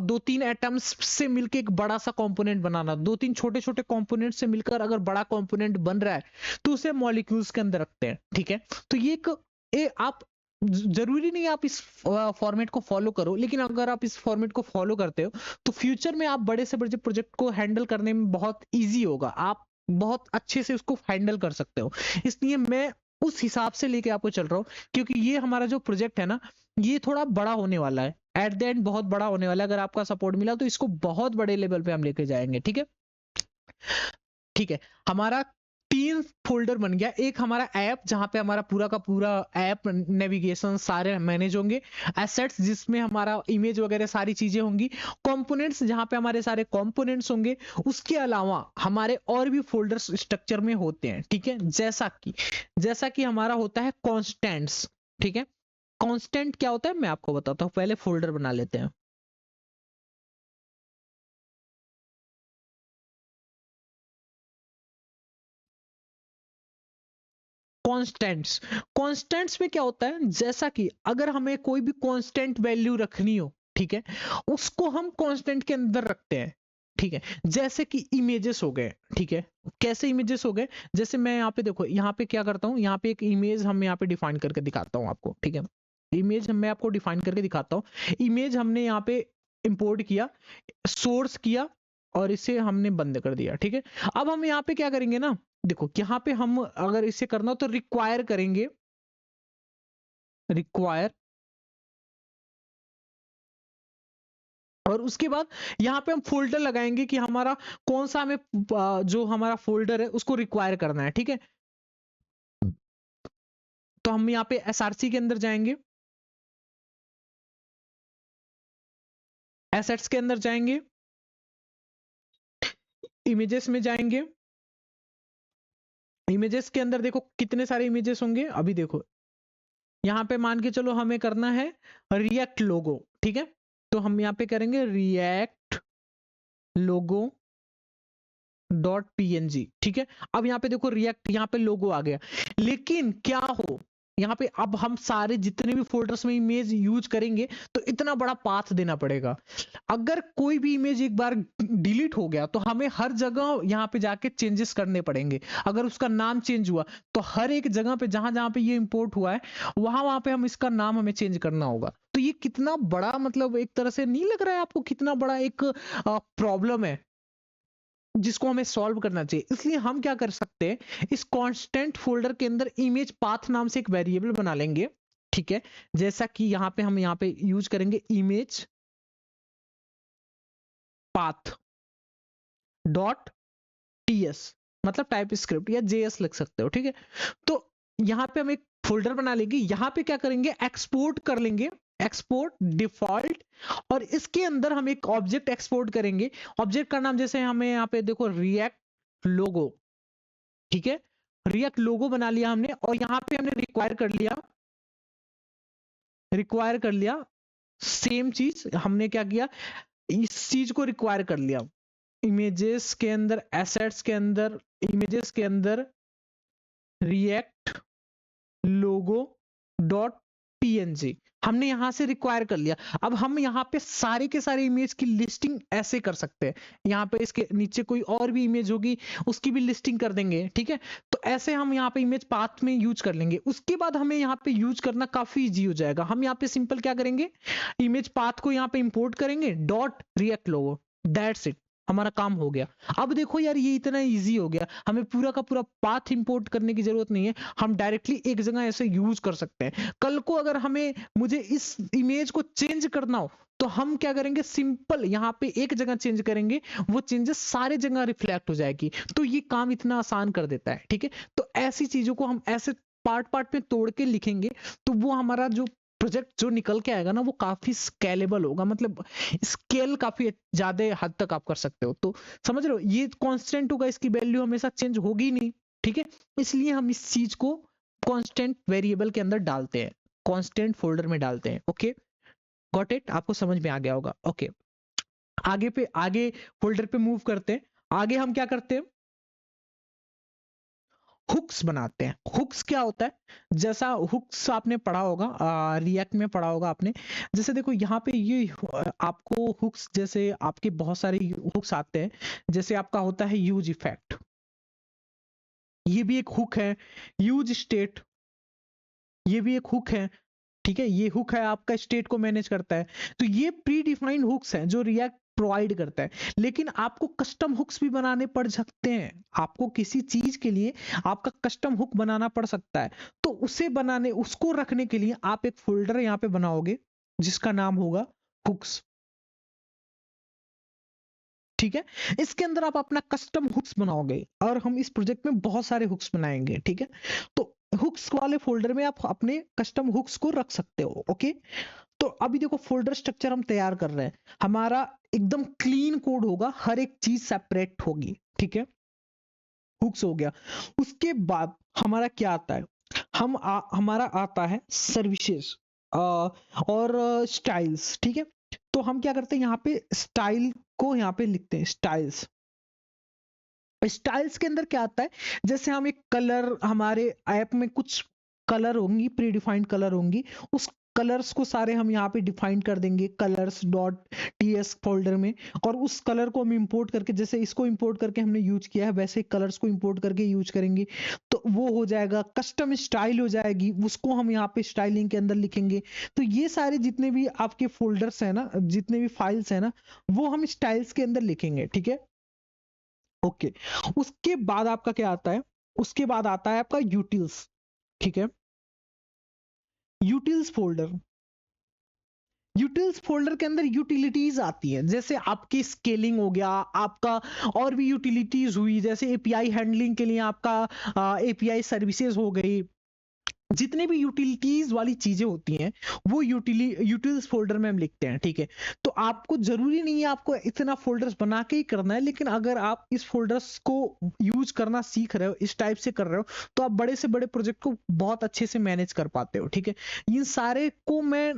दो तीन एटम्स से मिलके एक बड़ा सा कंपोनेंट बनाना, दो तीन छोटे छोटे कंपोनेंट से मिलकर अगर बड़ा कंपोनेंट बन रहा है तो उसे मॉलिक्यूल्स के अंदर रखते हैं, ठीक है। तो ये एक आप जरूरी नहीं आप इस फॉर्मेट को फॉलो करो, लेकिन अगर आप इस फॉर्मेट को फॉलो करते हो तो फ्यूचर में आप बड़े से बड़े प्रोजेक्ट को हैंडल करने में बहुत ईजी होगा, आप बहुत अच्छे से उसको हैंडल कर सकते हो। इसलिए मैं उस हिसाब से लेके आपको चल रहा हूँ, क्योंकि ये हमारा जो प्रोजेक्ट है ना, ये थोड़ा बड़ा होने वाला है, एट द एंड बहुत बड़ा होने वाला है। अगर आपका सपोर्ट मिला तो इसको बहुत बड़े लेवल पे हम लेके जाएंगे, ठीक है। ठीक है, हमारा तीन फोल्डर बन गया। एक हमारा ऐप, जहां पे हमारा पूरा का पूरा ऐप नेविगेशन सारे मैनेज होंगे। एसेट्स, जिसमें हमारा इमेज वगैरह सारी चीजें होंगी। कंपोनेंट्स, जहां पे हमारे सारे कंपोनेंट्स होंगे। उसके अलावा हमारे और भी फोल्डर्स स्ट्रक्चर में होते हैं, ठीक है। जैसा कि हमारा होता है कॉन्स्टेंट्स, ठीक है। कांस्टेंट क्या होता है मैं आपको बताता हूँ, पहले फोल्डर बना लेते हैं। कॉन्स्टेंट्स, कॉन्स्टेंट्स में क्या होता है, जैसा कि अगर हमें कोई भी कांस्टेंट वैल्यू रखनी हो, ठीक है, उसको हम कांस्टेंट के अंदर रखते हैं। ठीक है, जैसे कि इमेजेस हो गए, ठीक है, कैसे इमेजेस हो गए, जैसे मैं यहाँ पे देखो, यहाँ पे क्या करता हूँ, यहाँ पे एक इमेज हम यहाँ पे डिफाइन करके दिखाता हूँ आपको, ठीक है, इमेज मैं आपको डिफाइन करके दिखाता हूँ। इमेज हमने यहाँ पे इंपोर्ट किया, सोर्स किया और इसे हमने बंद कर दिया, ठीक है। अब हम यहाँ पे क्या करेंगे ना, देखो यहाँ पे हम अगर इसे करना हो तो रिक्वायर करेंगे, रिक्वायर, और उसके बाद यहाँ पे हम फोल्डर लगाएंगे कि हमारा कौन सा हमें जो हमारा फोल्डर है उसको रिक्वायर करना है, ठीक है। तो हम यहाँ पे एसआरसी के अंदर जाएंगे, एसेट्स के अंदर जाएंगे, इमेजेस में जाएंगे, इमेजेस के अंदर देखो कितने सारे इमेजेस होंगे, अभी देखो यहाँ पे मान के चलो हमें करना है रिएक्ट लोगो, ठीक है। तो हम यहाँ पे करेंगे रिएक्ट लोगो डॉट पीएनजी, ठीक है। अब यहाँ पे देखो रिएक्ट, यहाँ पे लोगो आ गया, लेकिन क्या हो यहाँ पे, अब हम सारे जितने भी फोल्डर्स में इमेज यूज करेंगे तो इतना बड़ा पाथ देना पड़ेगा। अगर कोई भी इमेज एक बार डिलीट हो गया तो हमें हर जगह यहाँ पे जाके चेंजेस करने पड़ेंगे। अगर उसका नाम चेंज हुआ तो हर एक जगह पे जहां जहां पे ये इंपोर्ट हुआ है वहां वहां पे हम इसका नाम हमें चेंज करना होगा। तो ये कितना बड़ा, मतलब एक तरह से नहीं लग रहा है आपको कितना बड़ा एक प्रॉब्लम है जिसको हमें सॉल्व करना चाहिए। इसलिए हम क्या कर सकते हैं, इस कांस्टेंट फोल्डर के अंदर इमेज पाथ नाम से एक वेरिएबल बना लेंगे, ठीक है। जैसा कि यहां पे हम यहाँ पे यूज करेंगे इमेज पाथ डॉट टीएस, मतलब टाइप स्क्रिप्ट या जेएस लिख सकते हो, ठीक है। तो यहां पे हम एक फोल्डर बना लेंगे, यहां पे क्या करेंगे, एक्सपोर्ट कर लेंगे, एक्सपोर्ट डिफॉल्ट, और इसके अंदर हम एक ऑब्जेक्ट एक्सपोर्ट करेंगे। ऑब्जेक्ट का नाम जैसे हमें यहाँ पे देखो रिएक्ट लोगो, ठीक है, रिएक्ट लोगो बना लिया हमने, और यहां पे हमने रिक्वायर कर लिया, रिक्वायर कर लिया सेम चीज हमने क्या किया, इस चीज को रिक्वायर कर लिया इमेजेस के अंदर, एसेट्स के अंदर, इमेजेस के अंदर रिएक्ट लोगो डॉट पीएनजी हमने यहां से रिक्वायर कर लिया। अब हम यहाँ पे सारे के सारे इमेज की लिस्टिंग ऐसे कर सकते हैं, यहाँ पे इसके नीचे कोई और भी इमेज होगी उसकी भी लिस्टिंग कर देंगे, ठीक है। तो ऐसे हम यहाँ पे इमेज पाथ में यूज कर लेंगे। उसके बाद हमें यहाँ पे यूज करना काफी इजी हो जाएगा। हम यहाँ पे सिंपल क्या करेंगे, इमेज पाथ को यहाँ पे इंपोर्ट करेंगे dot react logo, that's it, हमारा काम हो गया। अब देखो यार ये इतना इजी हो गया, हमें पूरा का पूरा पाथ इंपोर्ट करने की जरूरत नहीं है, हम डायरेक्टली एक जगह ऐसे यूज कर सकते हैं। कल को अगर हमें मुझे इस इमेज को चेंज करना हो तो हम क्या करेंगे, सिंपल यहाँ पे एक जगह चेंज करेंगे, वो चेंजेस सारे जगह रिफ्लेक्ट हो जाएगी। तो ये काम इतना आसान कर देता है, ठीक है। तो ऐसी चीजों को हम ऐसे पार्ट पार्ट में तोड़ के लिखेंगे तो वो हमारा जो प्रोजेक्ट जो निकल के आएगा ना वो काफी स्केलेबल होगा, मतलब स्केल काफी ज्यादा हद तक आप कर सकते हो। तो समझ रहे हो, ये कांस्टेंट होगा, इसकी वैल्यू हमेशा चेंज होगी नहीं, ठीक है। इसलिए हम इस चीज को कांस्टेंट वेरिएबल के अंदर डालते हैं, कांस्टेंट फोल्डर में डालते हैं। ओके, गॉट इट, आपको समझ में आ गया होगा। ओके, आगे फोल्डर पे मूव करते हैं। आगे हम क्या करते हैं, हुक्स बनाते हैं। हुक्स क्या होता है, जैसा हुक्स आपने पढ़ा होगा, रिएक्ट में पढ़ा होगा आपने। जैसे देखो यहाँ पे ये आपको हुक्स, जैसे आपके बहुत सारे हुक्स आते हैं, जैसे आपका होता है यूज इफेक्ट, ये भी एक हुक है। यूज स्टेट, ये भी एक हुक है, ठीक है। ये हुक है आपका स्टेट को मैनेज करता है। तो ये प्री डिफाइंड हुक्स हैं जो रिएक्ट प्रोवाइड करता है। लेकिन आपको कस्टम हुक्स भी बनाने पड़ सकते हैं, आपको किसी चीज के लिए आपका कस्टम हुक बनाना पड़ सकता है। तो उसे बनाने, उसको रखने के लिए आप एक फोल्डर यहाँ पे बनाओगे जिसका नाम होगा हुक्स, ठीक है। इसके अंदर आप अपना कस्टम हुक्स बनाओगे, और हम इस प्रोजेक्ट में बहुत सारे हुक्स बनाएंगे, ठीक है। तो हुक्स वाले फोल्डर में आप अपने कस्टम हुक्स को रख सकते हो। ओके, तो अभी देखो फोल्डर स्ट्रक्चर हम तैयार कर रहे हैं, हमारा एकदम क्लीन कोड होगा, हर एक चीज सेपरेट होगी, ठीक है। हुक्स हो गया, उसके बाद हमारा क्या आता है, हमारा आता है सर्विसेज और स्टाइल्स, ठीक है। तो हम क्या करते हैं, यहाँ पे स्टाइल को यहाँ पे लिखते हैं स्टाइल्स। स्टाइल्स के अंदर क्या आता है, जैसे हम एक कलर, हमारे ऐप में कुछ कलर होंगी, प्री डिफाइंड कलर होंगी, उस कलर्स को सारे हम यहाँ पे डिफाइन कर देंगे कलर्स डॉट टीएस फोल्डर में, और उस कलर को हम इंपोर्ट करके, जैसे इसको इंपोर्ट करके हमने यूज किया है वैसे कलर्स को इंपोर्ट करके यूज करेंगे, तो वो हो जाएगा। कस्टम स्टाइल हो जाएगी, उसको हम यहाँ पे स्टाइलिंग के अंदर लिखेंगे। तो ये सारे जितने भी आपके फोल्डर्स है ना, जितने भी फाइल्स है ना, वो हम स्टाइल्स के अंदर लिखेंगे, ठीक है। ओके, उसके बाद आपका क्या आता है, उसके बाद आता है आपका यूटिल्स, ठीक है। यूटिल्स फोल्डर, यूटिल्स फोल्डर के अंदर यूटिलिटीज आती है, जैसे आपकी स्केलिंग हो गया आपका, और भी यूटिलिटीज हुई, जैसे एपीआई हैंडलिंग के लिए आपका एपीआई सर्विसेज हो गई। जितने भी यूटिलिटीज वाली चीजें होती हैं वो यूटिल्स फोल्डर में हम लिखते हैं, ठीक है। तो आपको जरूरी नहीं है आपको इतना फोल्डर्स बना के ही करना है, लेकिन अगर आप इस फोल्डर्स को यूज करना सीख रहे हो, इस टाइप से कर रहे हो, तो आप बड़े से बड़े प्रोजेक्ट को बहुत अच्छे से मैनेज कर पाते हो, ठीक है। इन सारे को मैं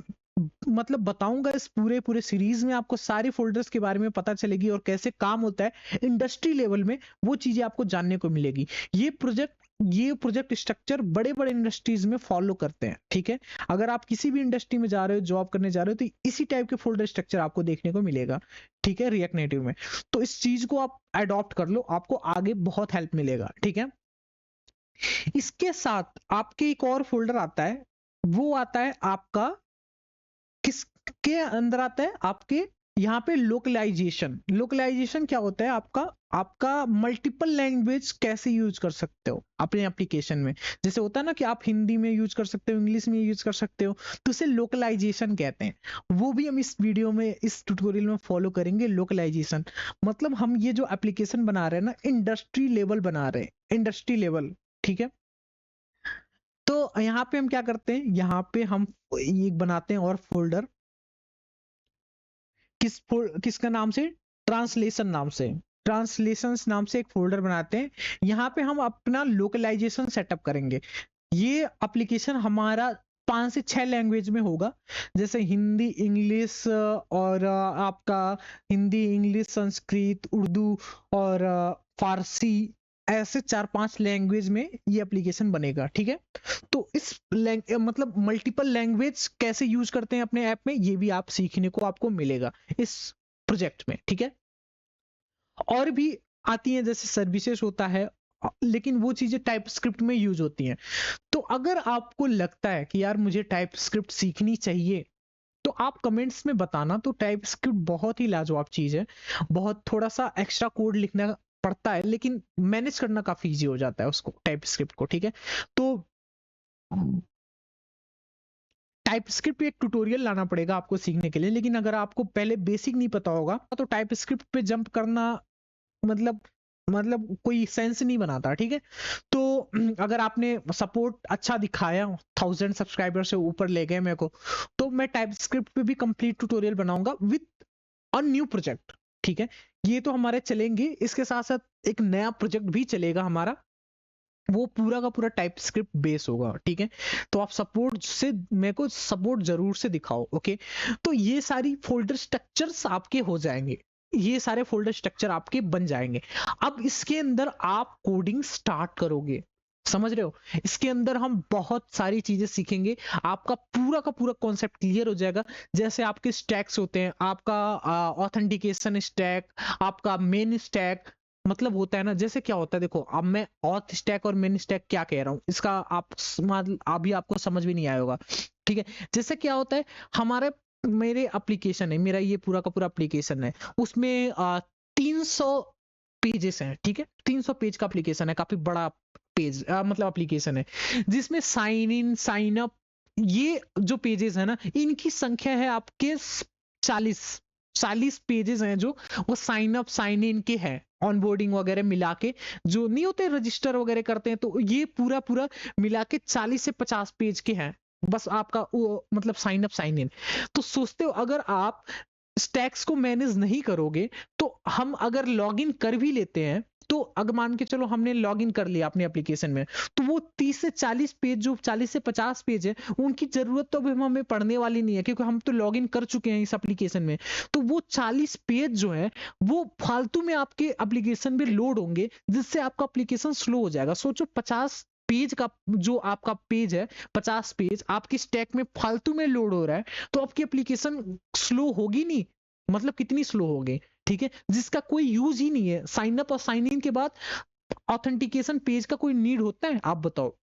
मतलब बताऊंगा इस पूरे पूरे सीरीज में, आपको सारे फोल्डर्स के बारे में पता चलेगी और कैसे काम होता है इंडस्ट्री लेवल में, वो चीजें आपको जानने को मिलेगी। ये प्रोजेक्ट स्ट्रक्चर बड़े बड़े इंडस्ट्रीज में फॉलो करते हैं, ठीक है। अगर आप किसी भी इंडस्ट्री में जा रहे हो, जॉब करने जा रहे हो, तो इसी टाइप के फोल्डर स्ट्रक्चर आपको देखने को मिलेगा, ठीक है, रिएक्ट नेटिव में। तो इस चीज को आप अडॉप्ट कर लो, आपको आगे बहुत हेल्प मिलेगा, ठीक है। इसके साथ आपके एक और फोल्डर आता है, वो आता है आपका, किसके अंदर आता है, आपके यहाँ पे लोकलाइजेशन। लोकलाइजेशन क्या होता है आपका मल्टीपल लैंग्वेज कैसे यूज कर सकते हो अपने एप्लीकेशन में। जैसे होता है ना कि आप हिंदी में यूज कर सकते हो, इंग्लिश में यूज कर सकते हो, तो इसे लोकलाइजेशन कहते हैं। वो भी हम इस वीडियो में, इस ट्यूटोरियल में फॉलो करेंगे। लोकलाइजेशन मतलब हम ये जो एप्लीकेशन बना रहे हैं ना, इंडस्ट्री लेवल बना रहे हैं, इंडस्ट्री लेवल, ठीक है। तो यहाँ पे हम क्या करते हैं, यहाँ पे हम एक बनाते हैं और फोल्डर, किसका नाम से, ट्रांसलेशन नाम से, ट्रांसलेशन नाम से एक फोल्डर बनाते हैं। यहाँ पे हम अपना लोकलाइजेशन सेटअप करेंगे। ये एप्लीकेशन हमारा 5 से 6 लैंग्वेज में होगा, जैसे हिंदी, इंग्लिश, और आपका हिंदी, इंग्लिश, संस्कृत, उर्दू और फारसी, ऐसे 4-5 लैंग्वेज में ये एप्लीकेशन बनेगा, ठीक है। तो इस मतलब मल्टीपल लैंग्वेज कैसे यूज करते हैं अपने ऐप में, ये भी आप सीखने को आपको मिलेगा इस प्रोजेक्ट में, ठीक है। और भी आती हैं, जैसे सर्विसेज होता है, लेकिन वो चीजें टाइप स्क्रिप्ट में यूज होती हैं। तो अगर आपको लगता है कि यार मुझे टाइप स्क्रिप्ट सीखनी चाहिए, तो आप कमेंट्स में बताना। तो टाइप स्क्रिप्ट बहुत ही लाजवाब चीज है, बहुत थोड़ा सा एक्स्ट्रा कोड लिखना पड़ता है, लेकिन मैनेज करना काफी इजी हो जाता है उसको, टाइप स्क्रिप्ट को, ठीक है। तो टाइप स्क्रिप्ट एक ट्यूटोरियल लाना पड़ेगा आपको सीखने के लिए, लेकिन अगर आपको पहले बेसिक नहीं पता होगा तो टाइप स्क्रिप्ट पे जंप करना मतलब कोई सेंस नहीं बनाता, ठीक है। तो अगर आपने सपोर्ट अच्छा दिखाया, 1000 सब्सक्राइबर से ऊपर ले गए मेरे को, तो मैं टाइप स्क्रिप्ट पे भी कंप्लीट ट्यूटोरियल बनाऊंगा विद अ न्यू प्रोजेक्ट, ठीक है। ये तो हमारे चलेंगे, इसके साथ साथ एक नया प्रोजेक्ट भी चलेगा हमारा, वो पूरा का पूरा टाइप स्क्रिप्ट बेस होगा, ठीक है। तो आप सपोर्ट से, मेरे को सपोर्ट जरूर से दिखाओ, ओके। तो ये सारी फोल्डर स्ट्रक्चर्स आपके हो जाएंगे, ये सारे फोल्डर स्ट्रक्चर आपके बन जाएंगे। अब इसके अंदर आप कोडिंग स्टार्ट करोगे, समझ रहे हो। इसके अंदर हम बहुत सारी चीजें सीखेंगे, आपका पूरा का पूरा कॉन्सेप्ट क्लियर हो जाएगा। जैसे आपके स्टैक्स होते हैं, आपका ऑथेंटिकेशन स्टैक, आपका मेन स्टैक, मतलब होता है ना, जैसे क्या होता है, देखो अब मैं ऑथ स्टैक और मेन स्टैक क्या कह रहा हूँ, इसका अभी आपको समझ भी नहीं आया होगा, ठीक है। जैसे क्या होता है, हमारे मेरे एप्लीकेशन है, मेरा ये पूरा का पूरा एप्लीकेशन है, उसमें 300 पेजेस हैं, ठीक है। 300 पेज का एप्लीकेशन है, काफी बड़ा पेज मतलब एप्लीकेशन है, जिसमें साइन इन, साइन अप, ये जो पेजेस है ना, इनकी संख्या है आपके 40 पेजेस हैं, जो वो साइन अप, साइन इन के हैं, ऑनबोर्डिंग वगैरह मिला के, जो नहीं होते रजिस्टर वगैरह करते हैं, तो ये पूरा पूरा मिला के 40 से 50 पेज के हैं, बस आपका वो मतलब साइन अप, साइन इन। तो सोचते हो अगर आप स्टैक्स को मैनेज नहीं करोगे, तो हम अगर लॉगिन कर भी लेते हैं, तो अगर मान के चलो हमने लॉगिन कर लिया अपने एप्लीकेशन में, तो वो 30 से 40 पेज, जो 40 से 50 पेज है, उनकी जरूरत तो अभी हमें पढ़ने वाली नहीं है, क्योंकि हम तो लॉगिन कर चुके हैं इस एप्लीकेशन में। तो वो 40 पेज जो है वो फालतू में आपके एप्लीकेशन में लोड होंगे, जिससे आपका एप्लीकेशन स्लो हो जाएगा। सोचो 50 पेज का जो आपका पेज है 50 पेज आपकी स्टैक में फालतू में लोड हो रहा है, तो आपकी एप्लीकेशन स्लो होगी नहीं, मतलब कितनी स्लो होगी, ठीक है, जिसका कोई यूज ही नहीं है। साइन अप और साइन इन के बाद ऑथेंटिकेशन पेज का कोई नीड होता है? आप बताओ।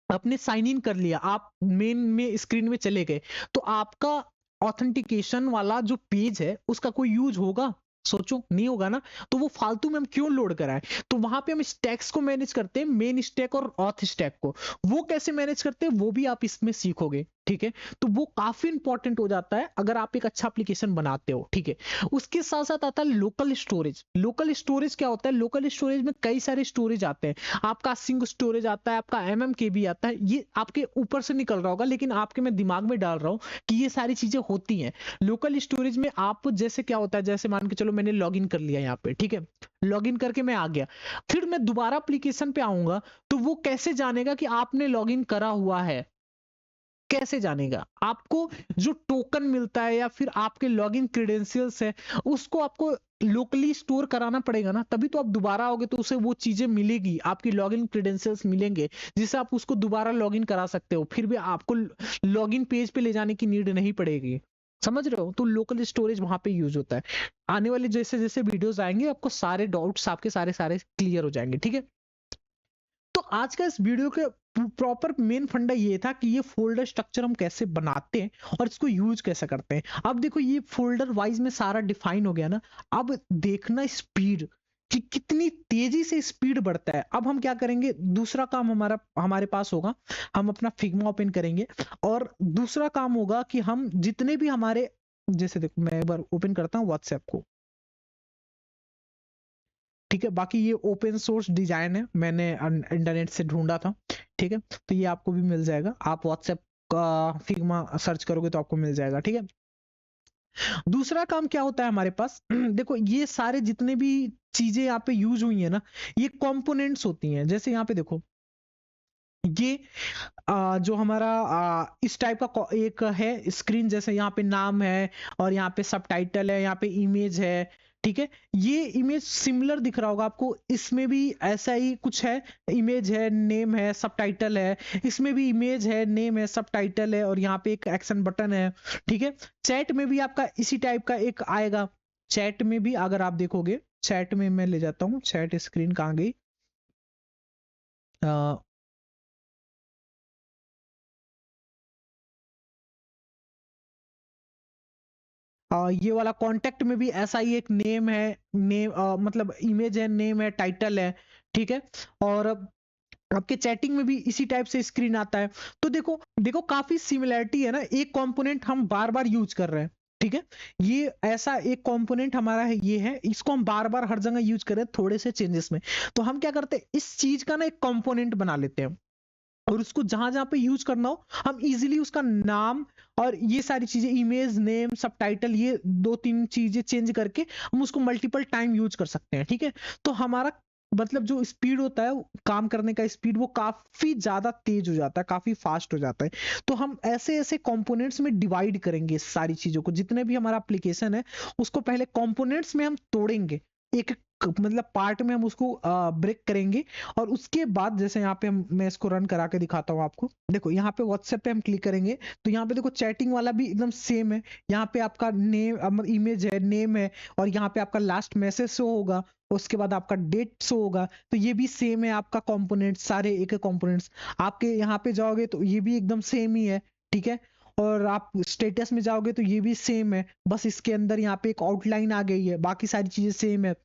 आपने साइन इन कर लिया, आप मेन में स्क्रीन में चले गए, तो आपका ऑथेंटिकेशन वाला जो पेज है उसका कोई यूज होगा? सोचो, नहीं होगा ना। तो वो फालतू में हम क्यों लोड कराएं? तो वहां पे हम स्टैक्स को मैनेज करते हैं, मेन स्टैक और ऑथ स्टैक को। वो कैसे मैनेज करते हैं वो भी आप इसमें सीखोगे, ठीक है। तो वो काफी इंपॉर्टेंट हो जाता है अगर आप एक अच्छा एप्लीकेशन बनाते हो, ठीक है। उसके साथ साथ आता है लोकल स्टोरेज। लोकल स्टोरेज क्या होता है? लोकल स्टोरेज में कई सारे स्टोरेज आते हैं। आपका सिंक स्टोरेज आता है, आपका MMKB आता है, ये आपके ऊपर से निकल रहा होगा, लेकिन आपके मैं दिमाग में डाल रहा हूँ कि ये सारी चीजें होती हैं। लोकल स्टोरेज में आप जैसे क्या होता है, जैसे मान के चलो मैंने लॉगिन कर लिया यहाँ पे, ठीक है, लॉगिन करके मैं आ गया, फिर मैं दोबारा एप्लीकेशन पे आऊंगा, तो वो कैसे जानेगा कि आपने लॉगिन करा हुआ है? कैसे जानेगा? आपको जो टोकन मिलता है या फिर आपके लॉगिन क्रेडेंशियल्स है, उसको आपको लोकली स्टोर कराना पड़ेगा ना, तभी तो आप दोबारा आओगे तो उसे वो चीजें मिलेगी, आपकी लॉगिन क्रेडेंशियल्स मिलेंगे, जिससे आप उसको दोबारा लॉगिन करा सकते हो। फिर भी आपको लॉगिन पेज पे ले जाने की नीड नहीं पड़ेगी। समझ रहे हो? तो लोकल स्टोरेज वहां पे यूज होता है। आने वाले जैसे जैसे वीडियोस आएंगे आपको सारे डाउट्स आपके सारे सारे क्लियर हो जाएंगे, ठीक है। तो आज का इस वीडियो के प्रॉपर मेन फंडा ये था कि ये फोल्डर स्ट्रक्चर हम कैसे बनाते हैं और इसको यूज कैसे करते हैं। अब देखो ये फोल्डर वाइज में सारा डिफाइन हो गया ना। अब देखना स्पीड कि कितनी तेजी से स्पीड बढ़ता है। अब हम क्या करेंगे, दूसरा काम हमारे पास होगा, हम अपना फिग्मा ओपन करेंगे और दूसरा काम होगा कि हम जितने भी हमारे, जैसे देखो मैं एक बार ओपन करता हूँ व्हाट्सएप को, ठीक है। बाकी ये ओपन सोर्स डिजाइन है, मैंने इंटरनेट से ढूंढा था, ठीक है। तो ये आपको भी मिल जाएगा, आप व्हाट्सएप का फिग्मा सर्च करोगे तो आपको मिल जाएगा, ठीक है। दूसरा काम क्या होता है हमारे पास देखो ये सारे जितने भी चीजें यहाँ पे यूज हुई है ना, ये कंपोनेंट्स होती हैं। जैसे यहाँ पे देखो ये जो हमारा इस टाइप का एक है स्क्रीन, जैसे यहाँ पे नाम है और यहाँ पे सबटाइटल है, यहाँ पे इमेज है, ठीक है। ये इमेज सिमिलर दिख रहा होगा आपको, इसमें भी ऐसा ही कुछ है, इमेज है, नेम है, सबटाइटल है, इसमें भी इमेज है, नेम है, सबटाइटल है और यहाँ पे एक एक्शन बटन है, ठीक है। चैट में भी आपका इसी टाइप का एक आएगा। चैट में भी अगर आप देखोगे, चैट में मैं ले जाता हूँ, चैट स्क्रीन कहाँ गई, ये वाला कॉन्टेक्ट में भी ऐसा ही एक नेम है, नेम मतलब इमेज है, नेम है, टाइटल है, ठीक है। और आपके चैटिंग में भी इसी टाइप से स्क्रीन आता है। तो देखो देखो काफी सिमिलैरिटी है ना, एक कंपोनेंट हम बार बार यूज कर रहे हैं, ठीक है। ये ऐसा एक कंपोनेंट हमारा है, ये है, इसको हम बार बार हर जगह यूज कर रहे हैं थोड़े से चेंजेस में। तो हम क्या करते हैं, इस चीज का ना एक कंपोनेंट बना लेते हैं और उसको जहां जहां पे यूज करना हो हम इजीली उसका नाम और ये सारी चीजें, इमेज, नेम, सबटाइटल, ये दो तीन चीजें चेंज करके हम उसको मल्टीपल टाइम यूज कर सकते हैं, ठीक है। तो हमारा मतलब जो स्पीड होता है काम करने का स्पीड, वो काफी ज्यादा तेज हो जाता है, काफी फास्ट हो जाता है। तो हम ऐसे ऐसे कंपोनेंट्स में डिवाइड करेंगे सारी चीजों को, जितने भी हमारा एप्लीकेशन है उसको पहले कंपोनेंट्स में हम तोड़ेंगे, एक मतलब पार्ट में हम उसको ब्रेक करेंगे। और उसके बाद जैसे यहाँ पे मैं इसको रन करा के दिखाता हूँ आपको। देखो यहाँ पे व्हाट्सएप पे हम क्लिक करेंगे तो यहाँ पे देखो चैटिंग वाला भी एकदम सेम है। यहाँ पे आपका नेम, इमेज है, नेम है और यहाँ पे आपका लास्ट मैसेज शो होगा, उसके बाद आपका डेट शो होगा। तो ये भी सेम है, आपका कंपोनेंट सारे एक एक कंपोनेंट्स। आपके यहाँ पे जाओगे तो ये भी एकदम सेम ही है, ठीक है। और आप स्टेटस में जाओगे तो ये भी सेम है, बस इसके अंदर यहाँ पे एक आउटलाइन आ गई है, बाकी सारी चीजें सेम है।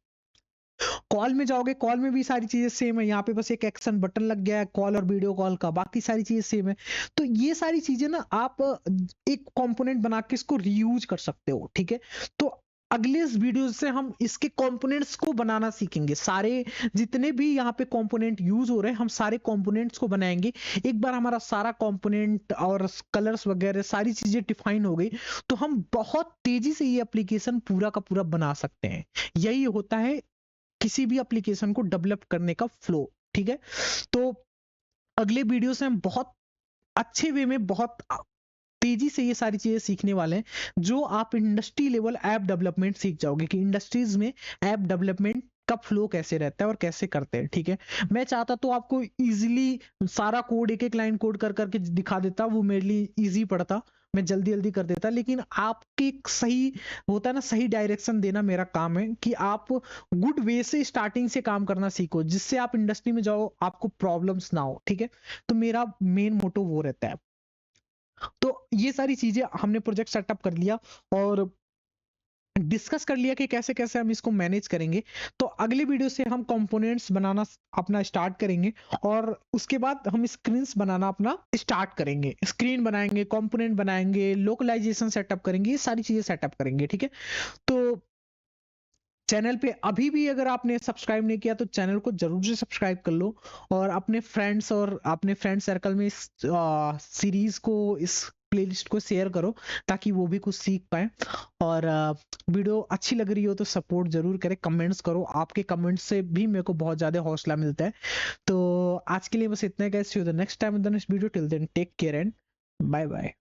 कॉल में जाओगे, कॉल में भी सारी चीजें सेम है, यहाँ पे बस एक एक्शन बटन लग गया है कॉल और वीडियो कॉल का, बाकी सारी चीजें सेम है। तो ये सारी चीजें ना आप एक कंपोनेंट बना के इसको रीयूज कर सकते हो, ठीक है। तो अगले इस वीडियो से हम इसके कंपोनेंट्स को बनाना सीखेंगे, सारे जितने भी यहाँ पे कंपोनेंट यूज हो रहे हैं हम सारे कंपोनेंट्स को बनाएंगे। एक बार हमारा सारा कंपोनेंट और कलर्स वगैरह सारी चीजें डिफाइन हो गई तो हम बहुत तेजी से ये एप्लीकेशन पूरा का पूरा बना सकते हैं। यही होता है किसी भी एप्लीकेशन को डेवलप करने का फ्लो, ठीक है। तो अगले वीडियो से हम बहुत अच्छे वे में, बहुत तेजी से ये सारी चीजें सीखने वाले हैं, जो आप इंडस्ट्री लेवल ऐप डेवलपमेंट सीख जाओगे कि इंडस्ट्रीज में ऐप डेवलपमेंट का फ्लो कैसे रहता है और कैसे करते हैं, ठीक है। मैं चाहता तो आपको इजीली सारा कोड एक एक लाइन कोड कर करके दिखा देता, वो मेरे लिए इजी पड़ता, मैं जल्दी जल्दी कर देता, लेकिन आपके सही होता है ना, सही डायरेक्शन देना मेरा काम है, कि आप गुड वे से स्टार्टिंग से काम करना सीखो, जिससे आप इंडस्ट्री में जाओ आपको प्रॉब्लम्स ना हो, ठीक है। तो मेरा मेन मोटो वो रहता है। तो ये सारी चीजें हमने प्रोजेक्ट सेटअप कर लिया और डिस्कस कर लिया कि कैसे कैसे हम इसको मैनेज करेंगे। तो अगले वीडियो से हम कंपोनेंट्स बनाना अपना स्टार्ट करेंगे और उसके बाद हम स्क्रीन्स बनाना अपना स्टार्ट करेंगे, स्क्रीन बनाएंगे, कंपोनेंट बनाएंगे, लोकलाइजेशन सेटअप करेंगे, ये सारी चीजें सेटअप करेंगे, ठीक है। तो चैनल पे अभी भी अगर आपने सब्सक्राइब नहीं किया तो चैनल को जरूर से सब्सक्राइब कर लो और अपने फ्रेंड्स और अपने फ्रेंड सर्कल में इस सीरीज को, इस प्लेलिस्ट को शेयर करो, ताकि वो भी कुछ सीख पाए। और वीडियो अच्छी लग रही हो तो सपोर्ट जरूर करें, कमेंट्स करो, आपके कमेंट्स से भी मेरे को बहुत ज्यादा हौसला मिलता है। तो आज के लिए बस इतना है guys, see you the next time in the next video, till then take care and bye bye.